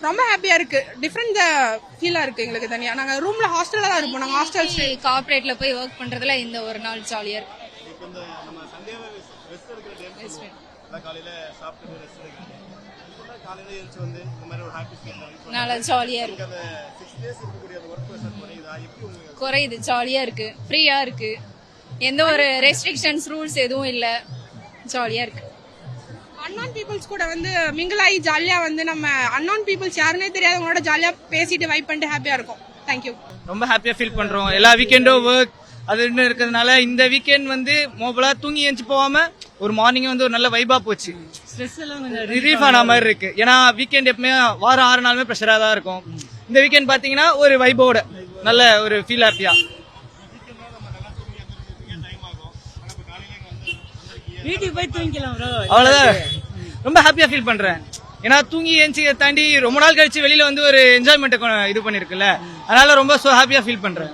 ரொம்ப ஹாப்பியா இருக்கு. டிஃபரெண்ட் ஃபீலா இருக்கு எங்களுக்கு தனியா. நாங்க ரூம்ல ஹாஸ்டல்ல தான் இருப்போம். நாங்க ஹாஸ்டல் ஸ்டே கார்ப்பரேட்ல போய் ஒர்க் பண்றதுல இந்த ஒரு நாள் ஜாலியா இருக்கு. இப்போ இந்த நம்ம சண்டேவே ரெஸ்ட் எடுக்கிற டைம் எல்லாம் காலையில சாப்பிட்டு ரெஸ்ட் எடுக்கிறீங்க. இப்போ காலையில எழுந்து வந்து இந்த மாதிரி ஒரு ஹாப்பி ஃபீல் நல்லா ஜாலியா இருக்கு. அந்த 6 டேஸ் இருக்கக்கூடிய அந்த ஒர்க் ப்ரெஷர் குறையுதா? எப்படி உங்களுக்கு குறையுது, ஜாலியா இருக்கு, ஃப்ரீயா இருக்கு, எந்த ஒரு ரெஸ்ட்ரிக்ஷன்ஸ் ரூல்ஸ் எதுவும் இல்ல, ஜாலியா இருக்கு. அன்னோன் பீப்புள்ஸ் கூட வந்து மிங்கிள் ஆகி ஜாலியா வந்து நம்ம அன்னோன் பீப்புள்ஸ் யாருன்னே தெரியாதவங்களோட ஜாலியா பேசிட்டு வைப் பண்ணிட்டு ஹாப்பியா இருக்கும். தேங்க்யூ. ரொம்ப ஹாப்பியா ஃபீல் பண்றோம். எல்லா வீக்கெண்டும் ஒர்க் அது இருக்கிறதுனால இந்த வீக்கெண்ட் வந்து மொபைலா தூங்கி எழுந்து போகாம ஒரு மார்னிங் வந்து ஒரு நல்ல வைபா போச்சு. ரிலீஃப் ஆன மாதிரி இருக்கு. ஏன்னா வீக்கெண்ட் எப்பவுமே வாரம் 6 நாளுமே ப்ரெஷரா தான் இருக்கும். இந்த வீக்கெண்ட் பாத்தீங்கன்னா ஒரு வைபோட நல்ல ஒரு ஃபீல் ஹாப்பியா. வீட்டுக்கு போய் தூங்கிக்கலாம் ப்ரோ. அவ்வளவுதான். ரொம்ப ஹாப்பியா ஃபீல் பண்றேன். ஏன்னா தூங்கி ஏஞ்சி தாண்டி ரொம்ப நாள் கழிச்சு வெளியில வந்து ஒரு என்ஜாய்மெண்ட் இது பண்ணிருக்குல்ல, அதனால ரொம்ப ஹாப்பியா ஃபீல் பண்றேன்.